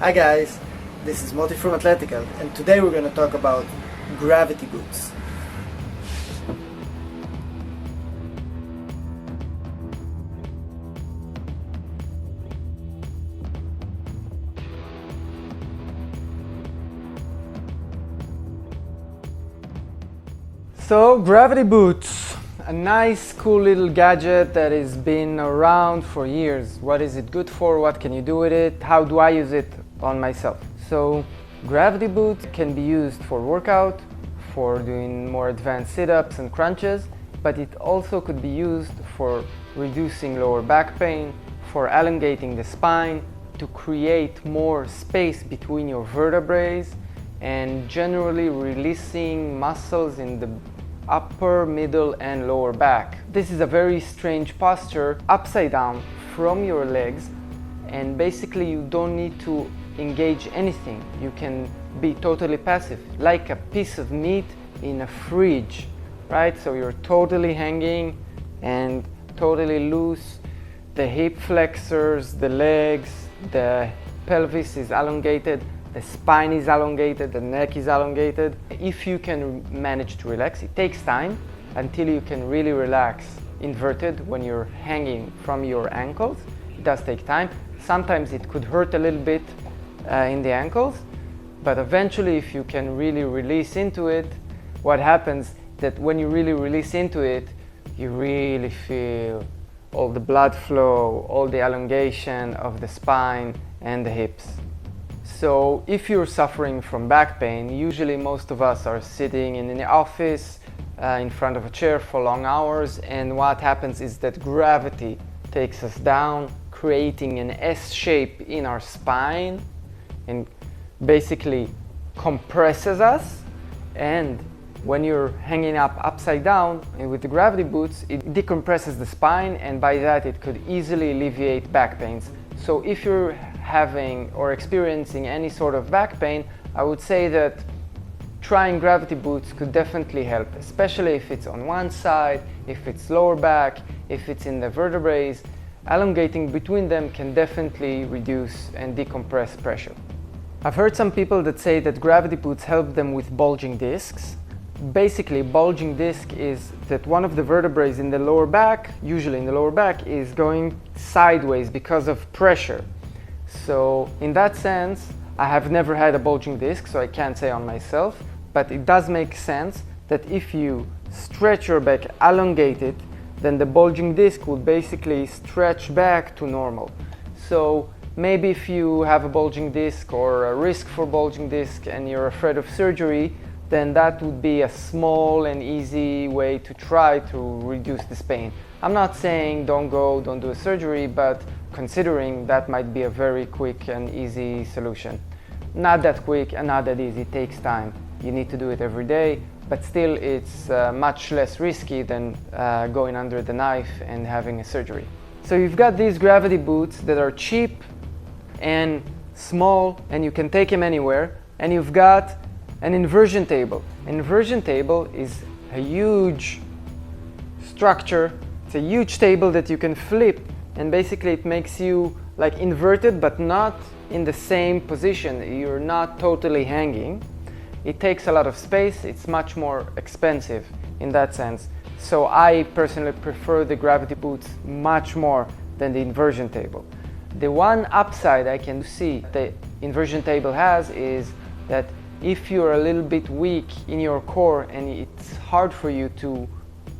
Hi guys, this is Moti from Athletical, and today we're going to talk about gravity boots. So gravity boots, a nice cool little gadget that has been around for years. What is it good for? What can you do with it? How do I use it on myself? So gravity boots can be used for workout, for doing more advanced sit-ups and crunches, but it also could be used for reducing lower back pain, for elongating the spine, to create more space between your vertebrae, and generally releasing muscles in the upper, middle and lower back. This is a very strange posture, upside down from your legs, and basically you don't need to engage anything. You can be totally passive, like a piece of meat in a fridge, right? So you're totally hanging and totally loose. The hip flexors, the legs, the pelvis is elongated, the spine is elongated, the neck is elongated. If you can manage to relax, it takes time until you can really relax inverted when you're hanging from your ankles. It does take time. Sometimes it could hurt a little bit in the ankles, but eventually if you can really release into it, what happens that when you really release into it, you really feel all the blood flow, all the elongation of the spine and the hips. So if you're suffering from back pain, usually most of us are sitting in the office in front of a chair for long hours, and what happens is that gravity takes us down, creating an S shape in our spine and basically compresses us. And when you're hanging up upside down and with the gravity boots, it decompresses the spine, and by that it could easily alleviate back pains. So if you're having or experiencing any sort of back pain, I would say that trying gravity boots could definitely help, especially if it's on one side, if it's lower back, if it's in the vertebrae. Elongating between them can definitely reduce and decompress pressure. I've heard some people that say that gravity boots help them with bulging discs. Basically, bulging disc is that one of the vertebrae in the lower back, usually in the lower back, is going sideways because of pressure. So in that sense, I have never had a bulging disc, so I can't say on myself, but it does make sense that if you stretch your back, elongate it, then the bulging disc would basically stretch back to normal. So maybe if you have a bulging disc or a risk for bulging disc and you're afraid of surgery, then that would be a small and easy way to try to reduce this pain. I'm not saying don't do a surgery, but considering that might be a very quick and easy solution. Not that quick and not that easy, it takes time. You need to do it every day, but still it's much less risky than going under the knife and having a surgery. So you've got these gravity boots that are cheap and small and you can take them anywhere, and you've got an inversion table. An inversion table is a huge structure. It's a huge table that you can flip, and basically it makes you like inverted but not in the same position. You're not totally hanging. It takes a lot of space. It's much more expensive in that sense. So I personally prefer the gravity boots much more than the inversion table. The one upside I can see the inversion table has is that if you're a little bit weak in your core and it's hard for you to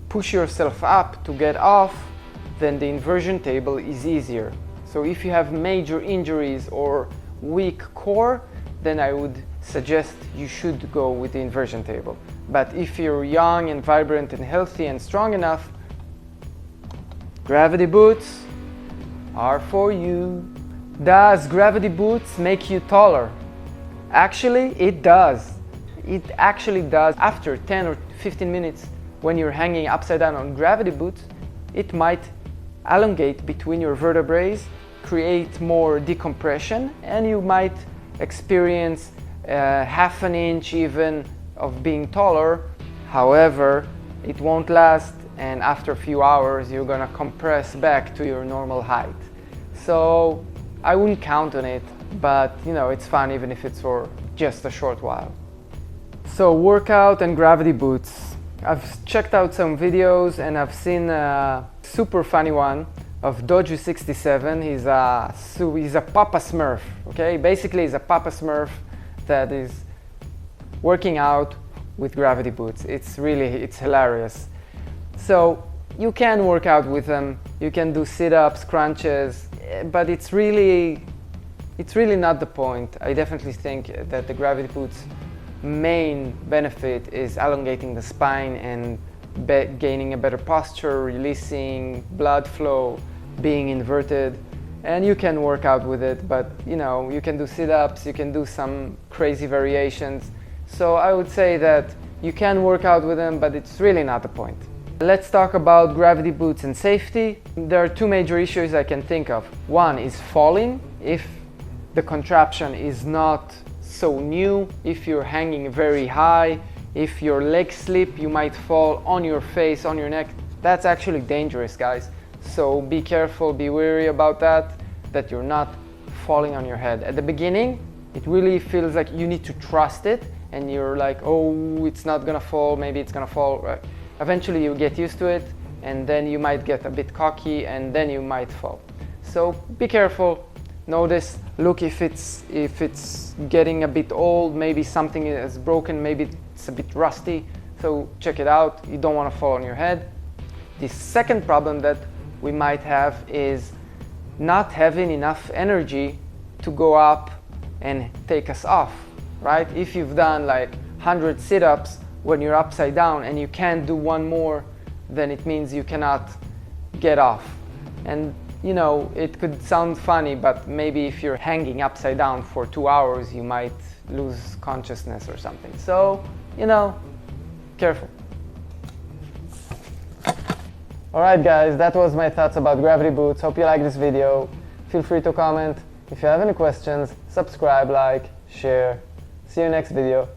push yourself up to get off, then the inversion table is easier. So if you have major injuries or weak core, then I would suggest you should go with the inversion table. But if you're young and vibrant and healthy and strong enough, gravity boots are for you. Does gravity boots make you taller? Actually, it does. It actually does. After 10 or 15 minutes, when you're hanging upside down on gravity boots, it might elongate between your vertebrae, create more decompression, and you might experience half an inch even of being taller. However, it won't last, and after a few hours, you're gonna compress back to your normal height. So I wouldn't count on it. but you know, it's fun even if it's for just a short while. So workout and gravity boots. I've checked out some videos and I've seen a super funny one of Doju67. He's a Papa Smurf, okay? Basically he's a Papa Smurf that is working out with gravity boots. It's hilarious. So you can work out with them, you can do sit-ups, crunches, but it's really not the point. I definitely think that the gravity boots' main benefit is elongating the spine and gaining a better posture, releasing blood flow, being inverted, and you can work out with it, but you know, you can do sit-ups, you can do some crazy variations. So I would say that you can work out with them, but it's really not the point. Let's talk about gravity boots and safety. There are two major issues I can think of. One is falling. If the contraption is not so new, if you're hanging very high, if your legs slip, you might fall on your face, on your neck. That's actually dangerous, guys. So be careful, be wary about that you're not falling on your head. At the beginning, it really feels like you need to trust it, and you're like, oh, it's not gonna fall, maybe it's gonna fall. Eventually you get used to it, and then you might get a bit cocky, and then you might fall. So be careful. Notice, look if it's getting a bit old, maybe something is broken, maybe it's a bit rusty, so check it out. You don't want to fall on your head. The second problem that we might have is not having enough energy to go up and take us off, right? If you've done like 100 sit-ups when you're upside down and you can't do one more, then it means you cannot get off. And you know, it could sound funny, but maybe if you're hanging upside down for 2 hours, you might lose consciousness or something. So, you know, careful. Alright guys, that was my thoughts about gravity boots. Hope you liked this video. Feel free to comment. If you have any questions, subscribe, like, share. See you next video.